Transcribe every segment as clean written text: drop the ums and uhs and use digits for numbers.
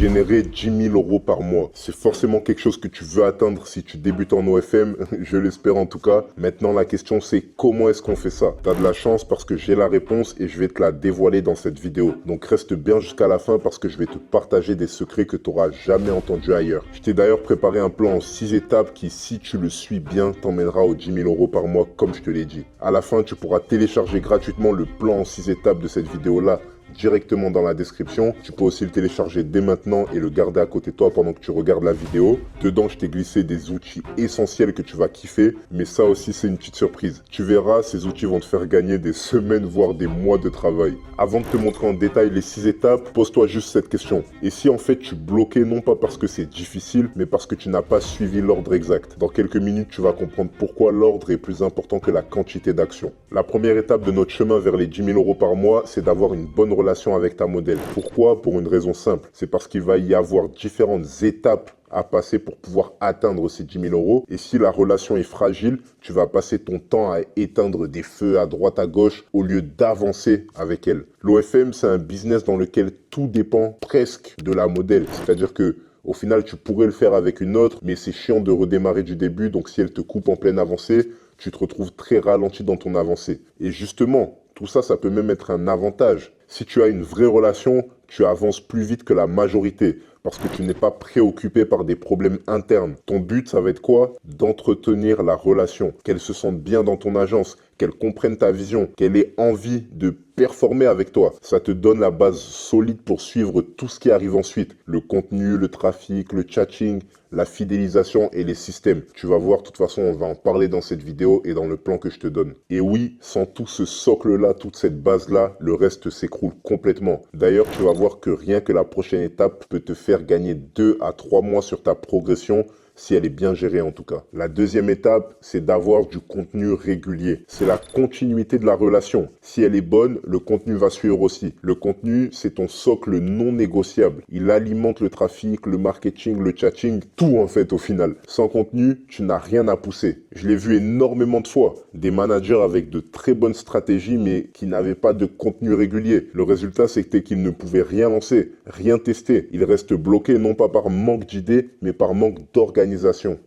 générer 10 000 euros par mois. C'est forcément quelque chose que tu veux atteindre si tu débutes en OFM, je l'espère en tout cas. Maintenant, la question c'est comment est-ce qu'on fait ça? T'as de la chance parce que j'ai la réponse et je vais te la dévoiler dans cette vidéo. Donc reste bien jusqu'à la fin parce que je vais te partager des secrets que tu n'auras jamais entendus ailleurs. Je t'ai d'ailleurs préparé un plan en 6 étapes qui, si tu le suis bien, t'emmènera aux 10 000 euros par mois comme je te l'ai dit. À la fin, tu pourras télécharger gratuitement le plan en 6 étapes de cette vidéo-là directement dans la description. Tu peux aussi le télécharger dès maintenant et le garder à côté de toi pendant que tu regardes la vidéo. Dedans, je t'ai glissé des outils essentiels que tu vas kiffer, mais ça aussi, c'est une petite surprise. Tu verras, ces outils vont te faire gagner des semaines, voire des mois de travail. Avant de te montrer en détail les 6 étapes, pose-toi juste cette question. Et si en fait tu bloquais non pas parce que c'est difficile, mais parce que tu n'as pas suivi l'ordre exact? Dans quelques minutes, tu vas comprendre pourquoi l'ordre est plus important que la quantité d'actions. La première étape de notre chemin vers les 10 000 euros par mois, c'est d'avoir une bonne relation avec ta modèle. Pourquoi? Pour une raison simple. C'est parce qu'il va y avoir différentes étapes à passer pour pouvoir atteindre ces 10 000 euros. Et si la relation est fragile, tu vas passer ton temps à éteindre des feux à droite à gauche au lieu d'avancer avec elle. L'OFM, c'est un business dans lequel tout dépend presque de la modèle. C'est-à-dire que au final, tu pourrais le faire avec une autre, mais c'est chiant de redémarrer du début. Donc si elle te coupe en pleine avancée, tu te retrouves très ralenti dans ton avancée. Et justement, tout ça, ça peut même être un avantage. Si tu as une vraie relation, tu avances plus vite que la majorité parce que tu n'es pas préoccupé par des problèmes internes. Ton but, ça va être quoi? D'entretenir la relation, qu'elle se sente bien dans ton agence, qu'elle comprenne ta vision, qu'elle ait envie de performer avec toi. Ça te donne la base solide pour suivre tout ce qui arrive ensuite. Le contenu, le trafic, le chatting, la fidélisation et les systèmes. Tu vas voir, de toute façon, on va en parler dans cette vidéo et dans le plan que je te donne. Et oui, sans tout ce socle-là, toute cette base-là, le reste s'écroule complètement. D'ailleurs, tu vas voir que rien que la prochaine étape peut te faire gagner 2 à 3 mois sur ta progression, si elle est bien gérée en tout cas. La deuxième étape, c'est d'avoir du contenu régulier. C'est la continuité de la relation. Si elle est bonne, le contenu va suivre aussi. Le contenu, c'est ton socle non négociable. Il alimente le trafic, le marketing, le chatting, tout en fait au final. Sans contenu, tu n'as rien à pousser. Je l'ai vu énormément de fois. Des managers avec de très bonnes stratégies, mais qui n'avaient pas de contenu régulier. Le résultat, c'était qu'ils ne pouvaient rien lancer, rien tester. Ils restent bloqués non pas par manque d'idées, mais par manque d'organisation.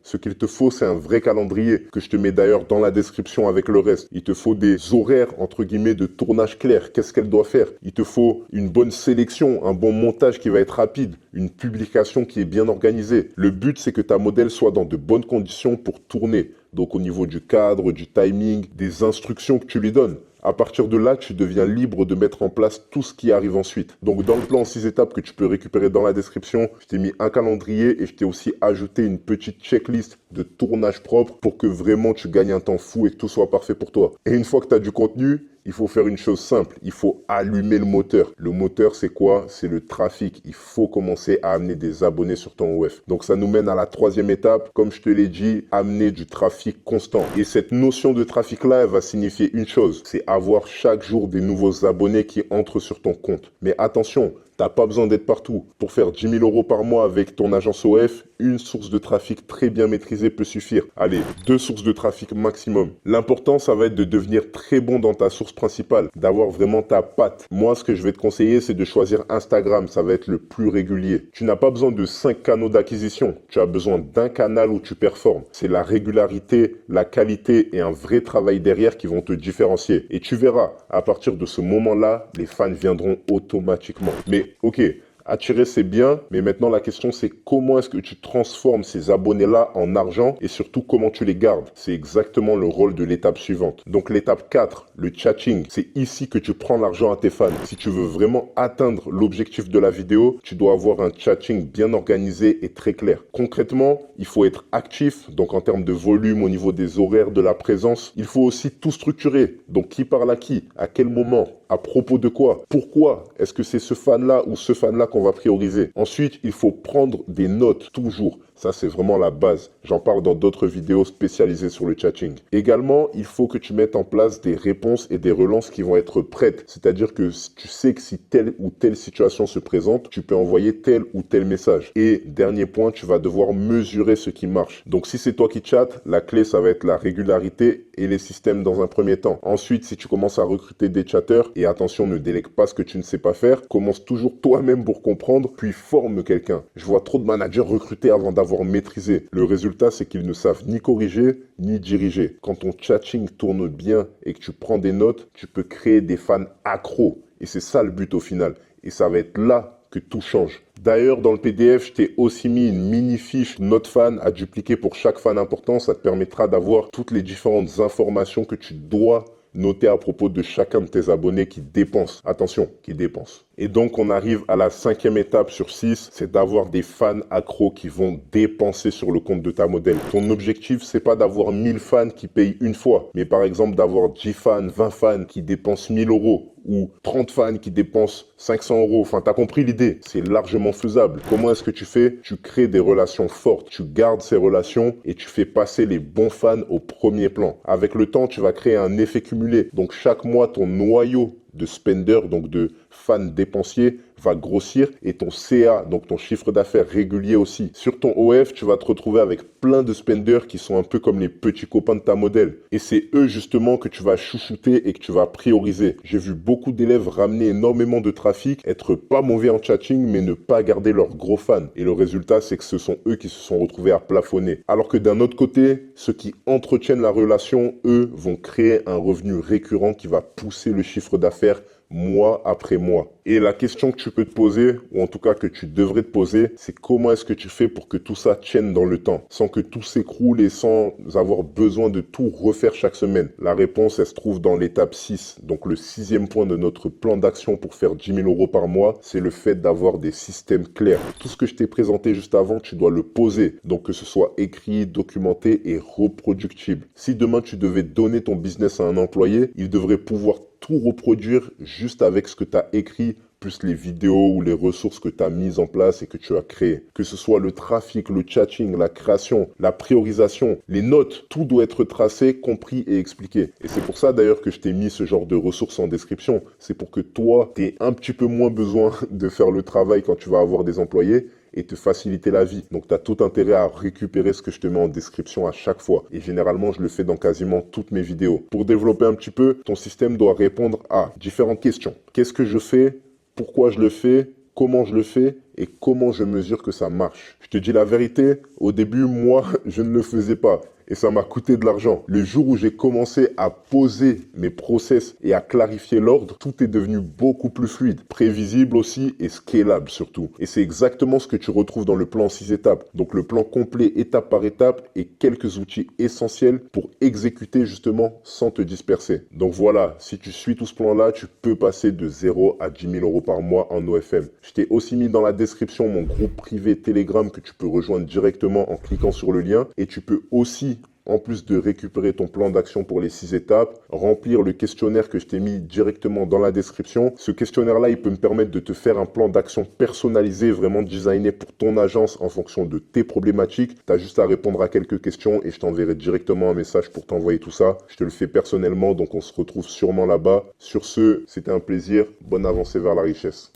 Ce qu'il te faut, c'est un vrai calendrier que je te mets d'ailleurs dans la description avec le reste. Il te faut des horaires, entre guillemets, de tournage clair. Qu'est-ce qu'elle doit faire? Il te faut une bonne sélection, un bon montage qui va être rapide, une publication qui est bien organisée. Le but, c'est que ta modèle soit dans de bonnes conditions pour tourner. Donc au niveau du cadre, du timing, des instructions que tu lui donnes. À partir de là, tu deviens libre de mettre en place tout ce qui arrive ensuite. Donc dans le plan en 6 étapes que tu peux récupérer dans la description, je t'ai mis un calendrier et je t'ai aussi ajouté une petite checklist de tournage propre pour que vraiment tu gagnes un temps fou et que tout soit parfait pour toi. Et une fois que tu as du contenu, il faut faire une chose simple, il faut allumer le moteur. Le moteur, c'est quoi? C'est le trafic. Il faut commencer à amener des abonnés sur ton OF. Donc ça nous mène à la troisième étape. Comme je te l'ai dit, amener du trafic constant. Et cette notion de trafic-là, elle va signifier une chose, c'est avoir chaque jour des nouveaux abonnés qui entrent sur ton compte. Mais attention, t'as pas besoin d'être partout. Pour faire 10 000 euros par mois avec ton agence OF, une source de trafic très bien maîtrisée peut suffire. Allez, 2 sources de trafic maximum. L'important, ça va être de devenir très bon dans ta source principale, d'avoir vraiment ta patte. Moi, ce que je vais te conseiller, c'est de choisir Instagram. Ça va être le plus régulier. Tu n'as pas besoin de 5 canaux d'acquisition. Tu as besoin d'un canal où tu performes. C'est la régularité, la qualité et un vrai travail derrière qui vont te différencier. Et tu verras, à partir de ce moment-là, les fans viendront automatiquement. Mais ok, attirer c'est bien, mais maintenant la question c'est comment est-ce que tu transformes ces abonnés-là en argent et surtout comment tu les gardes. C'est exactement le rôle de l'étape suivante. Donc l'étape 4, le chatting, c'est ici que tu prends l'argent à tes fans. Si tu veux vraiment atteindre l'objectif de la vidéo, tu dois avoir un chatting bien organisé et très clair. Concrètement, il faut être actif, donc en termes de volume, au niveau des horaires, de la présence. Il faut aussi tout structurer. Donc qui parle à qui? À quel moment? À propos de quoi? Pourquoi? Est-ce que c'est ce fan-là ou ce fan-là qu'on va prioriser? Ensuite, il faut prendre des notes toujours. Ça, c'est vraiment la base. J'en parle dans d'autres vidéos spécialisées sur le chatting. Également, il faut que tu mettes en place des réponses et des relances qui vont être prêtes. C'est-à-dire que tu sais que si telle ou telle situation se présente, tu peux envoyer tel ou tel message. Et dernier point, tu vas devoir mesurer ce qui marche. Donc, si c'est toi qui chattes, la clé, ça va être la régularité et les systèmes dans un premier temps. Ensuite, si tu commences à recruter des chatteurs, et attention, ne délègue pas ce que tu ne sais pas faire, commence toujours toi-même pour comprendre, puis forme quelqu'un. Je vois trop de managers recruter avant d'avoir maîtrisé. Le résultat, c'est qu'ils ne savent ni corriger, ni diriger. Quand ton chatting tourne bien et que tu prends des notes, tu peux créer des fans accros. Et c'est ça le but au final. Et ça va être là que tout change. D'ailleurs, dans le PDF, je t'ai aussi mis une mini fiche note fan à dupliquer pour chaque fan important. Ça te permettra d'avoir toutes les différentes informations que tu dois noter à propos de chacun de tes abonnés qui dépensent. Attention, qui dépensent. Et donc, on arrive à la 5e étape sur 6, c'est d'avoir des fans accros qui vont dépenser sur le compte de ta modèle. Ton objectif, c'est pas d'avoir 1000 fans qui payent une fois, mais par exemple d'avoir 10 fans, 20 fans qui dépensent 1000 euros ou 30 fans qui dépensent 500 euros. Enfin, t'as compris l'idée. C'est largement faisable. Comment est-ce que tu fais? Tu crées des relations fortes. Tu gardes ces relations et tu fais passer les bons fans au premier plan. Avec le temps, tu vas créer un effet cumulé. Donc, chaque mois, ton noyau de spenders, donc de fans dépensiers, va grossir et ton CA, donc ton chiffre d'affaires régulier aussi. Sur ton OF, tu vas te retrouver avec plein de spenders qui sont un peu comme les petits copains de ta modèle. Et c'est eux justement que tu vas chouchouter et que tu vas prioriser. J'ai vu beaucoup d'élèves ramener énormément de trafic, être pas mauvais en chatting, mais ne pas garder leurs gros fans. Et le résultat, c'est que ce sont eux qui se sont retrouvés à plafonner. Alors que d'un autre côté, ceux qui entretiennent la relation, eux, vont créer un revenu récurrent qui va pousser le chiffre d'affaires mois après mois. Et la question que tu peux te poser, ou en tout cas que tu devrais te poser, c'est comment est-ce que tu fais pour que tout ça tienne dans le temps, sans que tout s'écroule et sans avoir besoin de tout refaire chaque semaine. La réponse, elle se trouve dans l'étape 6. Donc le 6e point de notre plan d'action pour faire 10 000 euros par mois, c'est le fait d'avoir des systèmes clairs. Tout ce que je t'ai présenté juste avant, tu dois le poser. Donc que ce soit écrit, documenté et reproductible. Si demain tu devais donner ton business à un employé, il devrait pouvoir tout reproduire juste avec ce que tu as écrit, plus les vidéos ou les ressources que tu as mises en place et que tu as créées. Que ce soit le trafic, le chatting, la création, la priorisation, les notes, tout doit être tracé, compris et expliqué. Et c'est pour ça d'ailleurs que je t'ai mis ce genre de ressources en description. C'est pour que toi, tu aies un petit peu moins besoin de faire le travail quand tu vas avoir des employés et te faciliter la vie. Donc, tu as tout intérêt à récupérer ce que je te mets en description à chaque fois. Et généralement, je le fais dans quasiment toutes mes vidéos. Pour développer un petit peu, ton système doit répondre à différentes questions. Qu'est-ce que je fais? Pourquoi je le fais? Comment je le fais? Et comment je mesure que ça marche? Je te dis la vérité, au début, moi, je ne le faisais pas. Et ça m'a coûté de l'argent. Le jour où j'ai commencé à poser mes process et à clarifier l'ordre, tout est devenu beaucoup plus fluide, prévisible aussi et scalable surtout. Et c'est exactement ce que tu retrouves dans le plan 6 étapes. Donc le plan complet étape par étape et quelques outils essentiels pour exécuter justement sans te disperser. Donc voilà, si tu suis tout ce plan-là, tu peux passer de 0 à 10 000 euros par mois en OFM. Je t'ai aussi mis dans la description mon groupe privé Telegram que tu peux rejoindre directement en cliquant sur le lien. Et tu peux aussi, en plus de récupérer ton plan d'action pour les 6 étapes, remplir le questionnaire que je t'ai mis directement dans la description. Ce questionnaire-là, il peut me permettre de te faire un plan d'action personnalisé, vraiment designé pour ton agence en fonction de tes problématiques. Tu as juste à répondre à quelques questions et je t'enverrai directement un message pour t'envoyer tout ça. Je te le fais personnellement, donc on se retrouve sûrement là-bas. Sur ce, c'était un plaisir. Bonne avancée vers la richesse.